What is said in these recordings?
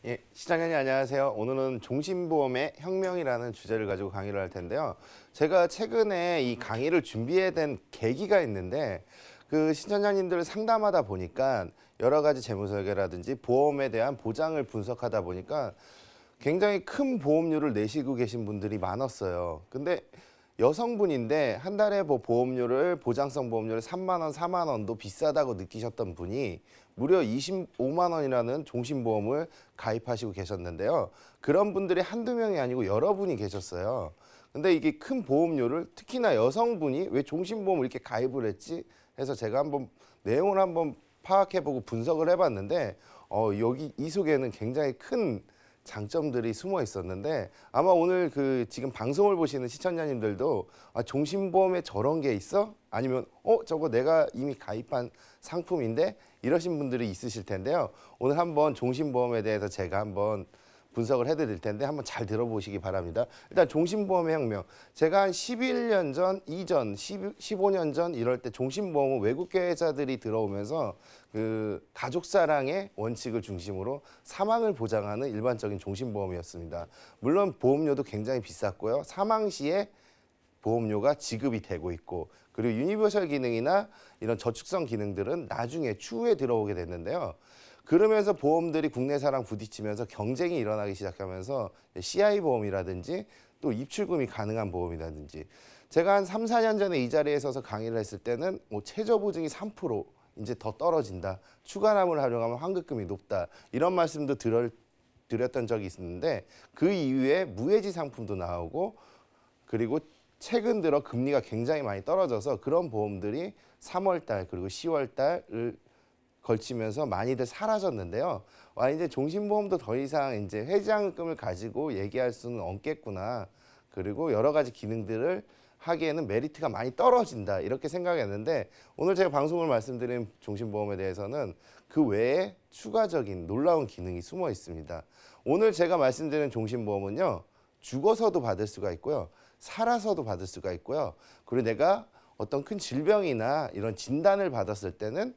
예, 시청자님 안녕하세요. 오늘은 종신보험의 혁명이라는 주제를 가지고 강의를 할 텐데요. 제가 최근에 이 강의를 준비해야 된 계기가 있는데 그 시청자님들을 상담하다 보니까 여러 가지 재무설계라든지 보험에 대한 보장을 분석하다 보니까 굉장히 큰 보험료를 내시고 계신 분들이 많았어요. 근데 여성분인데 한 달에 뭐 보험료를 보장성 보험료를 3만 원, 4만 원도 비싸다고 느끼셨던 분이 무려 25만 원이라는 종신보험을 가입하시고 계셨는데요. 그런 분들이 한두 명이 아니고 여러분이 계셨어요. 근데 이게 큰 보험료를 특히나 여성분이 왜 종신보험을 이렇게 가입을 했지 해서 제가 한번 내용을 한번 파악해보고 분석을 해봤는데 여기 이 속에는 굉장히 큰 장점들이 숨어 있었는데 아마 오늘 그 지금 방송을 보시는 시청자님들도 종신보험에 저런 게 있어? 아니면 저거 내가 이미 가입한 상품인데 이러신 분들이 있으실 텐데요. 오늘 한번 종신보험에 대해서 제가 한번 분석을 해드릴 텐데 한번 잘 들어보시기 바랍니다. 일단 종신보험의 혁명. 제가 한 11년 전, 이전, 15년 전 이럴 때 종신보험은 외국계 회사들이 들어오면서 그 가족사랑의 원칙을 중심으로 사망을 보장하는 일반적인 종신보험이었습니다. 물론 보험료도 굉장히 비쌌고요. 사망 시에 보험료가 지급이 되고 있고 그리고 유니버셜 기능이나 이런 저축성 기능들은 나중에 추후에 들어오게 됐는데요. 그러면서 보험들이 국내사랑 부딪히면서 경쟁이 일어나기 시작하면서 CI 보험이라든지 또 입출금이 가능한 보험이라든지 제가 한 3, 4년 전에 이 자리에 서서 강의를 했을 때는 최저 보증이 3% 이제 더 떨어진다. 추가남을 활용하면 환급금이 높다. 이런 말씀도 드렸던 적이 있었는데 그 이후에 무해지 상품도 나오고 그리고 최근 들어 금리가 굉장히 많이 떨어져서 그런 보험들이 3월 달 그리고 10월 달을 걸치면서 많이들 사라졌는데요. 이제 종신보험도 더 이상 이제 해지환급금을 가지고 얘기할 수는 없겠구나. 그리고 여러 가지 기능들을 하기에는 메리트가 많이 떨어진다. 이렇게 생각했는데 오늘 제가 방송을 말씀드린 종신보험에 대해서는 그 외에 추가적인 놀라운 기능이 숨어 있습니다. 오늘 제가 말씀드린 종신보험은요. 죽어서도 받을 수가 있고요. 살아서도 받을 수가 있고요. 그리고 내가 어떤 큰 질병이나 이런 진단을 받았을 때는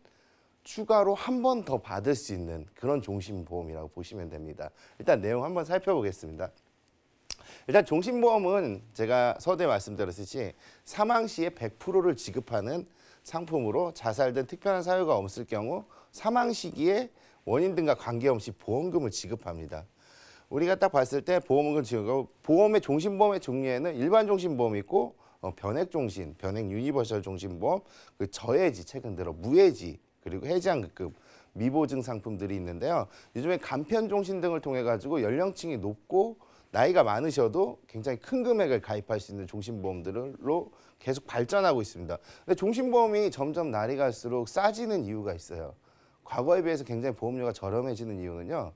추가로 한 번 더 받을 수 있는 그런 종신보험이라고 보시면 됩니다. 일단 내용 한번 살펴보겠습니다. 일단 종신보험은 제가 서두에 말씀드렸듯이 사망 시에 100%를 지급하는 상품으로 자살 등 특별한 사유가 없을 경우 사망 시기에 원인 등과 관계없이 보험금을 지급합니다. 우리가 딱 봤을 때 보험금을 지급하고 보험의 종신보험의 종류에는 일반 종신보험이 있고 변액종신, 변액 유니버셜 종신보험, 그 저해지 최근 들어 무해지 그리고 해지환급금, 미보증 상품들이 있는데요. 요즘에 간편종신 등을 통해 가지고 연령층이 높고 나이가 많으셔도 굉장히 큰 금액을 가입할 수 있는 종신보험들로 계속 발전하고 있습니다. 근데 종신보험이 점점 날이 갈수록 싸지는 이유가 있어요. 과거에 비해서 굉장히 보험료가 저렴해지는 이유는요.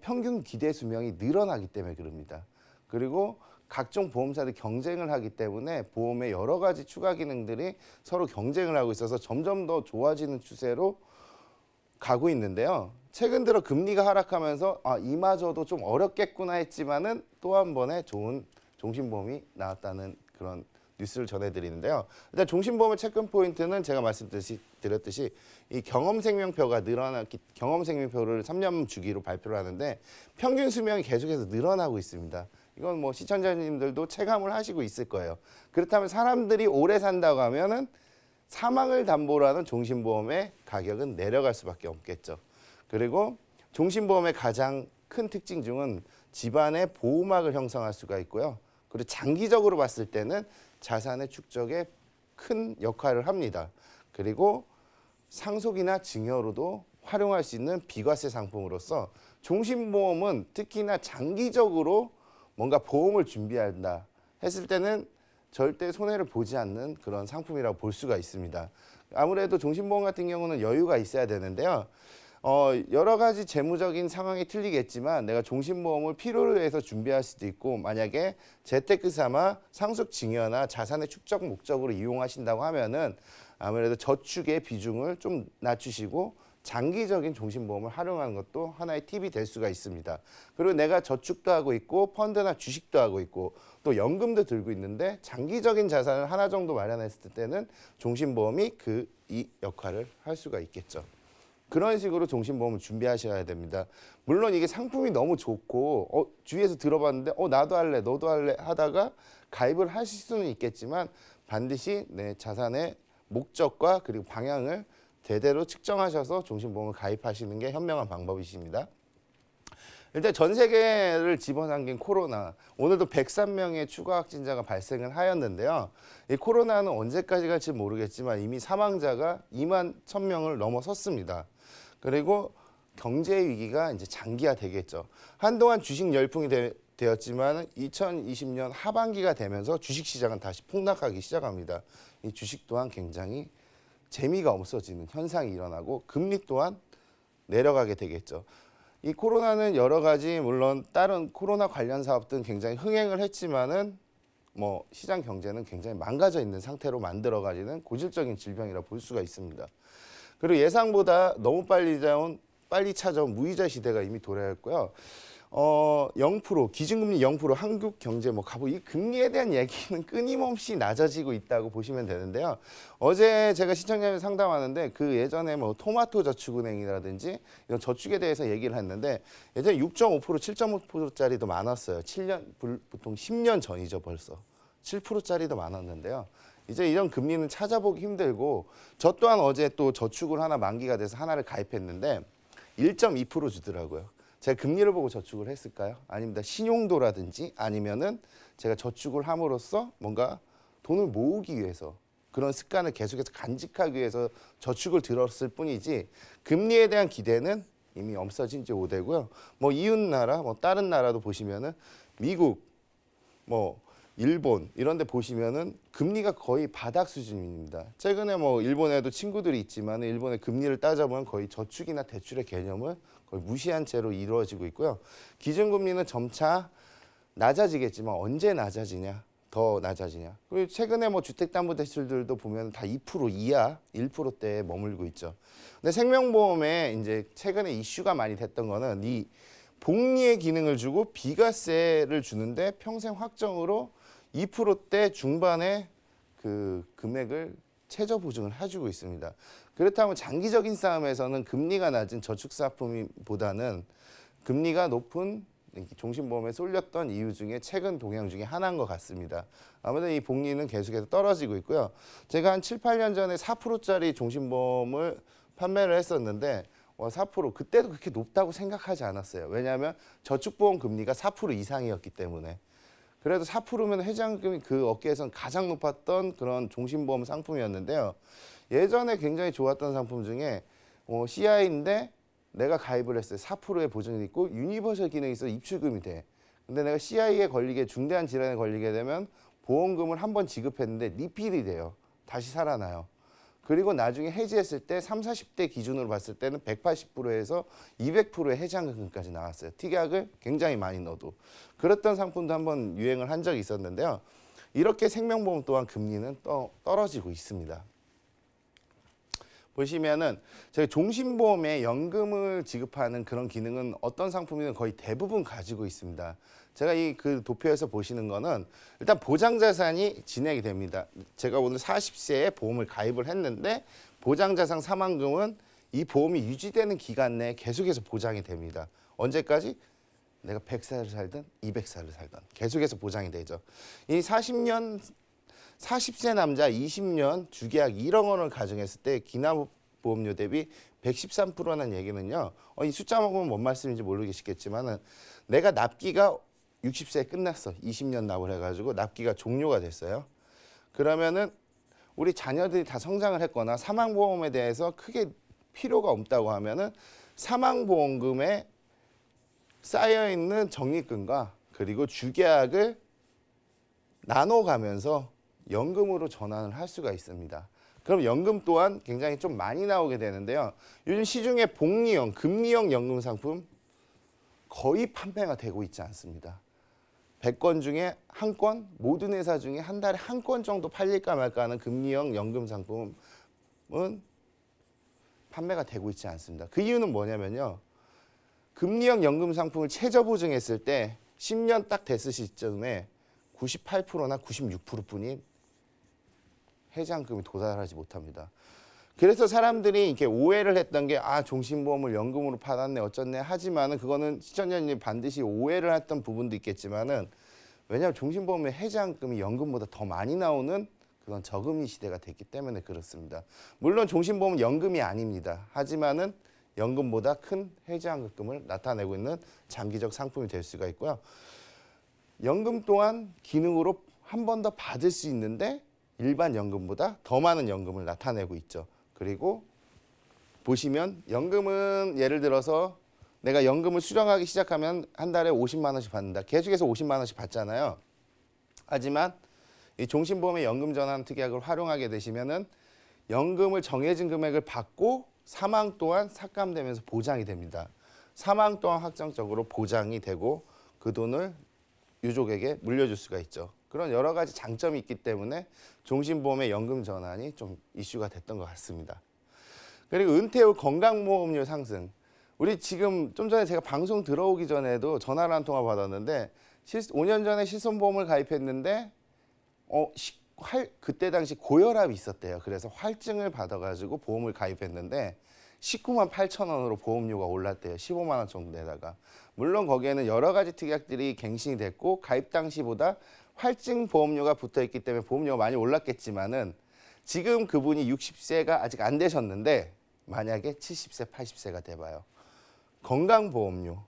평균 기대 수명이 늘어나기 때문에 그럽니다. 그리고 각종 보험사들이 경쟁을 하기 때문에 보험의 여러 가지 추가 기능들이 서로 경쟁을 하고 있어서 점점 더 좋아지는 추세로 가고 있는데요. 최근 들어 금리가 하락하면서 이마저도 좀 어렵겠구나 했지만은 또 한 번의 좋은 종신보험이 나왔다는 그런 뉴스를 전해드리는데요. 일단 종신보험의 체크 포인트는 제가 말씀드렸듯이 이 경험생명표가 늘어났기 경험생명표를 3년 주기로 발표를 하는데 평균 수명이 계속해서 늘어나고 있습니다. 이건 뭐 시청자님들도 체감을 하시고 있을 거예요. 그렇다면 사람들이 오래 산다고 하면은 사망을 담보로 하는 종신보험의 가격은 내려갈 수밖에 없겠죠. 그리고 종신보험의 가장 큰 특징 중은 집안의 보호막을 형성할 수가 있고요. 그리고 장기적으로 봤을 때는 자산의 축적에 큰 역할을 합니다. 그리고 상속이나 증여로도 활용할 수 있는 비과세 상품으로서 종신보험은 특히나 장기적으로 뭔가 보험을 준비한다 했을 때는 절대 손해를 보지 않는 그런 상품이라고 볼 수가 있습니다. 아무래도 종신보험 같은 경우는 여유가 있어야 되는데요. 여러 가지 재무적인 상황이 틀리겠지만 내가 종신보험을 필요로 해서 준비할 수도 있고 만약에 재테크 삼아 상속 증여나 자산의 축적 목적으로 이용하신다고 하면은 아무래도 저축의 비중을 좀 낮추시고 장기적인 종신보험을 활용하는 것도 하나의 팁이 될 수가 있습니다. 그리고 내가 저축도 하고 있고 펀드나 주식도 하고 있고 또 연금도 들고 있는데 장기적인 자산을 하나 정도 마련했을 때는 종신보험이 이 역할을 할 수가 있겠죠. 그런 식으로 종신보험을 준비하셔야 됩니다. 물론 이게 상품이 너무 좋고 주위에서 들어봤는데 나도 할래 너도 할래 하다가 가입을 하실 수는 있겠지만 반드시 내 자산의 목적과 그리고 방향을 제대로 측정하셔서 종신보험을 가입하시는 게 현명한 방법이십니다. 일단 전 세계를 집어당긴 코로나, 오늘도 103명의 추가 확진자가 발생을 하였는데요. 이 코로나는 언제까지 갈지 모르겠지만 이미 사망자가 2만 1,000명을 넘어섰습니다. 그리고 경제 위기가 이제 장기화되겠죠. 한동안 주식 열풍이 되었지만 2020년 하반기가 되면서 주식 시장은 다시 폭락하기 시작합니다. 이 주식 또한 굉장히 재미가 없어지는 현상이 일어나고 금리 또한 내려가게 되겠죠. 이 코로나는 여러 가지 물론 다른 코로나 관련 사업들은 굉장히 흥행을 했지만은 뭐 시장 경제는 굉장히 망가져 있는 상태로 만들어가지는 고질적인 질병이라 볼 수가 있습니다. 그리고 예상보다 너무 빨리 찾아온 무이자 시대가 이미 도래했고요. 0% 기준금리 0% 한국 경제 뭐 가보 이 금리에 대한 얘기는 끊임없이 낮아지고 있다고 보시면 되는데요. 어제 제가 시청자님 상담하는데 그 예전에 뭐 토마토 저축은행이라든지 이런 저축에 대해서 얘기를 했는데 예전에 6.5% 7.5%짜리도 많았어요. 7년 보통 10년 전이죠 벌써 7%짜리도 많았는데요. 이제 이런 금리는 찾아보기 힘들고 저 또한 어제 또 저축을 하나 만기가 돼서 하나를 가입했는데 1.2% 주더라고요. 제가 금리를 보고 저축을 했을까요? 아닙니다. 신용도라든지 아니면은 제가 저축을 함으로써 뭔가 돈을 모으기 위해서 그런 습관을 계속해서 간직하기 위해서 저축을 들었을 뿐이지 금리에 대한 기대는 이미 없어진 지 오래고요. 뭐 이웃 나라, 뭐 다른 나라도 보시면은 미국, 뭐 일본 이런 데 보시면은 금리가 거의 바닥 수준입니다. 최근에 뭐 일본에도 친구들이 있지만 일본의 금리를 따져보면 거의 저축이나 대출의 개념을 거의 무시한 채로 이루어지고 있고요. 기준금리는 점차 낮아지겠지만 언제 낮아지냐? 더 낮아지냐? 그리고 최근에 뭐 주택담보대출들도 보면 다 2% 이하, 1%대에 머물고 있죠. 근데 생명보험에 이제 최근에 이슈가 많이 됐던 거는 이 복리의 기능을 주고 비과세를 주는데 평생 확정으로 2%대 중반의 그 금액을 최저 보증을 해주고 있습니다. 그렇다면 장기적인 싸움에서는 금리가 낮은 저축사품보다는 금리가 높은 종신보험에 쏠렸던 이유 중에 최근 동향 중에 하나인 것 같습니다. 아무래도 이 복리는 계속해서 떨어지고 있고요. 제가 한 7, 8년 전에 4%짜리 종신보험을 판매를 했었는데 4% 그때도 그렇게 높다고 생각하지 않았어요. 왜냐하면 저축보험 금리가 4% 이상이었기 때문에. 그래도 4%면 해지한금이 그 업계에서는 가장 높았던 그런 종신보험 상품이었는데요. 예전에 굉장히 좋았던 상품 중에 CI인데 내가 가입을 했어요. 4%의 보증이 있고 유니버설 기능이 있어 입출금이 돼. 근데 내가 CI에 걸리게 중대한 질환에 걸리게 되면 보험금을 한 번 지급했는데 리필이 돼요. 다시 살아나요. 그리고 나중에 해지했을 때 30, 40대 기준으로 봤을 때는 180%에서 200%의 해지한금까지 나왔어요. 특약을 굉장히 많이 넣어도. 그랬던 상품도 한번 유행을 한 적이 있었는데요. 이렇게 생명보험 또한 금리는 떨어지고 있습니다. 보시면은 저희 종신보험에 연금을 지급하는 그런 기능은 어떤 상품이든 거의 대부분 가지고 있습니다. 제가 이 그 도표에서 보시는 거는 일단 보장자산이 진행이 됩니다. 제가 오늘 40세에 보험을 가입을 했는데 보장자산 사망금은 이 보험이 유지되는 기간 내에 계속해서 보장이 됩니다. 언제까지? 내가 100살을 살든 200살을 살든 계속해서 보장이 되죠. 이 40세 남자 20년 주계약 1억 원을 가정했을 때 기납보험료 대비 113%라는 얘기는요. 이 숫자만 보면 뭔 말씀인지 모르겠지만은 내가 납기가 60세에 끝났어. 20년 납을 해가지고 납기가 종료가 됐어요. 그러면은 우리 자녀들이 다 성장을 했거나 사망보험에 대해서 크게 필요가 없다고 하면은 사망보험금에 쌓여있는 적립금과 그리고 주계약을 나눠가면서 연금으로 전환을 할 수가 있습니다. 그럼 연금 또한 굉장히 좀 많이 나오게 되는데요. 요즘 시중에 복리형, 금리형 연금 상품 거의 판매가 되고 있지 않습니다. 100건 중에 한 건, 모든 회사 중에 한 달에 한 건 정도 팔릴까 말까 하는 금리형 연금 상품은 판매가 되고 있지 않습니다. 그 이유는 뭐냐면요. 금리형 연금 상품을 최저 보증했을 때 10년 딱 됐을 시점에 98%나 96%뿐인 해지한금이 도달하지 못합니다. 그래서 사람들이 이렇게 오해를 했던 게 종신보험을 연금으로 받았네 어쩌네 하지만은 그거는 시청자님이 반드시 오해를 했던 부분도 있겠지만은 왜냐하면 종신보험의 해지한금이 연금보다 더 많이 나오는 그런 저금리 시대가 됐기 때문에 그렇습니다. 물론 종신보험은 연금이 아닙니다. 하지만은 연금보다 큰 해지한금을 나타내고 있는 장기적 상품이 될 수가 있고요. 연금 또한 기능으로 한 번 더 받을 수 있는데 일반 연금보다 더 많은 연금을 나타내고 있죠. 그리고 보시면 연금은 예를 들어서 내가 연금을 수령하기 시작하면 한 달에 50만 원씩 받는다. 계속해서 50만 원씩 받잖아요. 하지만 이 종신보험의 연금전환 특약을 활용하게 되시면은 연금을 정해진 금액을 받고 사망 또한 삭감되면서 보장이 됩니다. 사망 또한 확정적으로 보장이 되고 그 돈을 유족에게 물려줄 수가 있죠. 그런 여러 가지 장점이 있기 때문에 종신보험의 연금 전환이 좀 이슈가 됐던 것 같습니다. 그리고 은퇴 후 건강보험료 상승. 우리 지금 좀 전에 제가 방송 들어오기 전에도 전화를 한 통화 받았는데 5년 전에 실손보험을 가입했는데 그때 당시 고혈압이 있었대요. 그래서 활증을 받아가지고 보험을 가입했는데 19만 8천 원으로 보험료가 올랐대요. 15만 원 정도 내다가. 물론 거기에는 여러 가지 특약들이 갱신이 됐고 가입 당시보다 활증 보험료가 붙어있기 때문에 보험료가 많이 올랐겠지만은 지금 그분이 60세가 아직 안 되셨는데 만약에 70세, 80세가 돼봐요. 건강보험료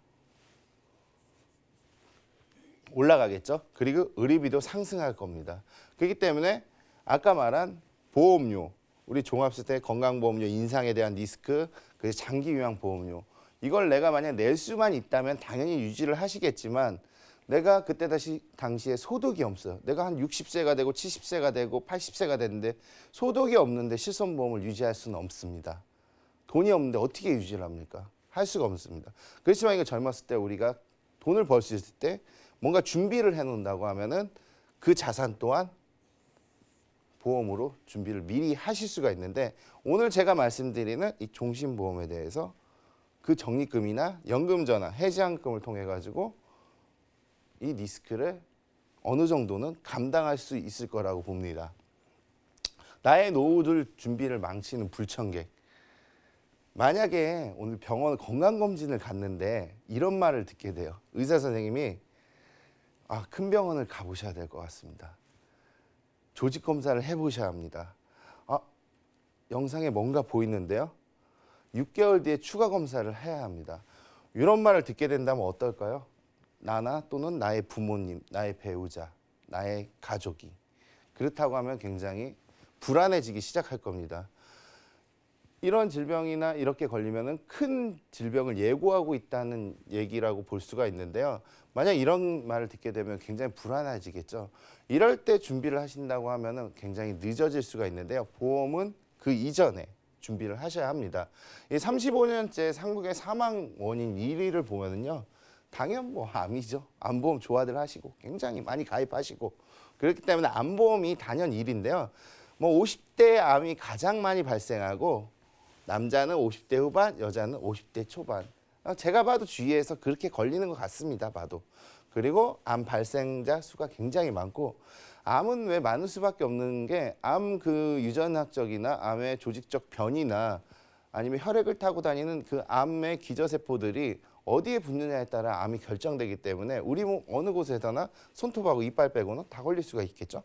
올라가겠죠. 그리고 의료비도 상승할 겁니다. 그렇기 때문에 아까 말한 보험료, 우리 종합세대 건강보험료 인상에 대한 리스크, 그리고 장기요양 보험료 이걸 내가 만약 낼 수만 있다면 당연히 유지를 하시겠지만 내가 그때 당시에 소득이 없어요. 내가 한 60세가 되고 70세가 되고 80세가 됐는데 소득이 없는데 실손보험을 유지할 수는 없습니다. 돈이 없는데 어떻게 유지를 합니까? 할 수가 없습니다. 그렇지만 이거 젊었을 때 우리가 돈을 벌 수 있을 때 뭔가 준비를 해놓는다고 하면은 그 자산 또한 보험으로 준비를 미리 하실 수가 있는데 오늘 제가 말씀드리는 이 종신보험에 대해서 그 적립금이나 연금전환, 해지한금을 통해 가지고 이 리스크를 어느 정도는 감당할 수 있을 거라고 봅니다. 나의 노후를 준비를 망치는 불청객. 만약에 오늘 병원 건강검진을 갔는데 이런 말을 듣게 돼요. 의사 선생님이 큰 병원을 가보셔야 될 것 같습니다. 조직 검사를 해보셔야 합니다. 영상에 뭔가 보이는데요. 6개월 뒤에 추가 검사를 해야 합니다. 이런 말을 듣게 된다면 어떨까요? 나나 또는 나의 부모님, 나의 배우자, 나의 가족이 그렇다고 하면 굉장히 불안해지기 시작할 겁니다. 이런 질병이나 이렇게 걸리면은 큰 질병을 예고하고 있다는 얘기라고 볼 수가 있는데요. 만약 이런 말을 듣게 되면 굉장히 불안해지겠죠. 이럴 때 준비를 하신다고 하면은 굉장히 늦어질 수가 있는데요. 보험은 그 이전에 준비를 하셔야 합니다. 이 35년째 한국의 사망 원인 1위를 보면은요. 당연 암이죠. 암보험 좋아들 하시고 굉장히 많이 가입하시고 그렇기 때문에 암보험이 단연 1위인데요. 50대 암이 가장 많이 발생하고 남자는 50대 후반, 여자는 50대 초반. 제가 봐도 주위에서 그렇게 걸리는 것 같습니다. 봐도. 그리고 암 발생자 수가 굉장히 많고 암은 왜 많을 수밖에 없는 게 암 그 유전학적이나 암의 조직적 변이나 아니면 혈액을 타고 다니는 그 암의 기저세포들이 어디에 붙느냐에 따라 암이 결정되기 때문에 우리 몸 어느 곳에서나 손톱하고 이빨 빼고는 다 걸릴 수가 있겠죠.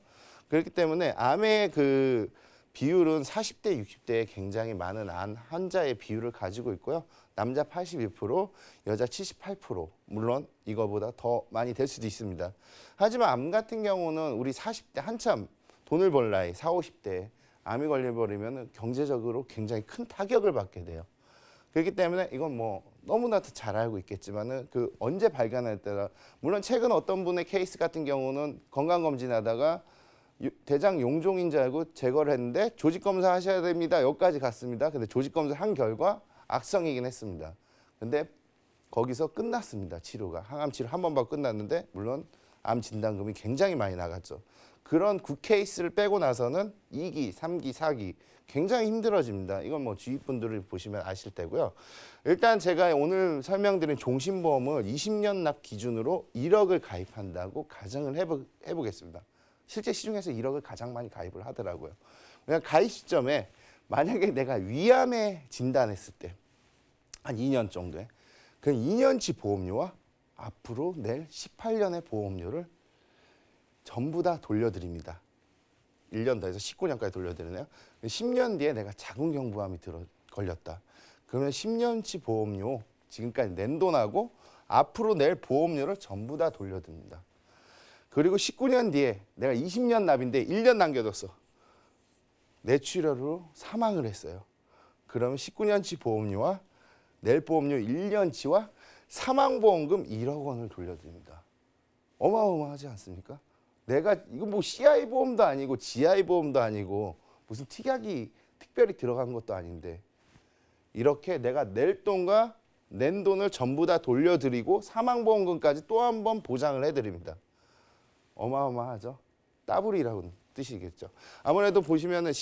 그렇기 때문에 암의 그 비율은 40대, 60대에 굉장히 많은 암 환자의 비율을 가지고 있고요. 남자 81%, 여자 78%. 물론 이거보다 더 많이 될 수도 있습니다. 하지만 암 같은 경우는 우리 40대 한참 돈을 벌 나이 40, 50대에 암이 걸려버리면 경제적으로 굉장히 큰 타격을 받게 돼요. 그렇기 때문에 이건 너무나도 잘 알고 있겠지만은 그 언제 발견할 때라 물론 최근 어떤 분의 케이스 같은 경우는 건강검진하다가 대장 용종인 줄 알고 제거를 했는데 조직검사 하셔야 됩니다. 여기까지 갔습니다. 근데 조직검사 한 결과 악성이긴 했습니다. 근데 거기서 끝났습니다. 치료가. 항암 치료 한 번 받고 끝났는데 물론 암 진단금이 굉장히 많이 나갔죠. 그런 케이스를 빼고 나서는 2기, 3기, 4기 굉장히 힘들어집니다. 이건 주위 분들을 보시면 아실 테고요. 일단 제가 오늘 설명드린 종신보험을 20년 납 기준으로 1억을 가입한다고 가정을 해보겠습니다. 실제 시중에서 1억을 가장 많이 가입을 하더라고요. 그냥 가입 시점에 만약에 내가 위암에 진단했을 때 한 2년 정도에 그 2년치 보험료와 앞으로 낼 18년의 보험료를 전부 다 돌려드립니다. 1년 더 해서 19년까지 돌려드리네요. 10년 뒤에 내가 자궁경부암이 걸렸다. 그러면 10년치 보험료, 지금까지 낸 돈하고 앞으로 낼 보험료를 전부 다 돌려드립니다. 그리고 19년 뒤에 내가 20년 납인데 1년 남겨뒀어. 뇌출혈로 사망을 했어요. 그러면 19년치 보험료와 낼 보험료 1년치와 사망보험금 1억 원을 돌려드립니다. 어마어마하지 않습니까? 내가 이거 뭐 CI 보험도 아니고 GI 보험도 아니고 무슨 특약이 특별히 들어간 것도 아닌데 이렇게 내가 낼 돈과 낸 돈을 전부 다 돌려드리고 사망보험금까지 또 한 번 보장을 해드립니다. 어마어마하죠? 더블이라고 뜻이겠죠. 아무래도 보시면은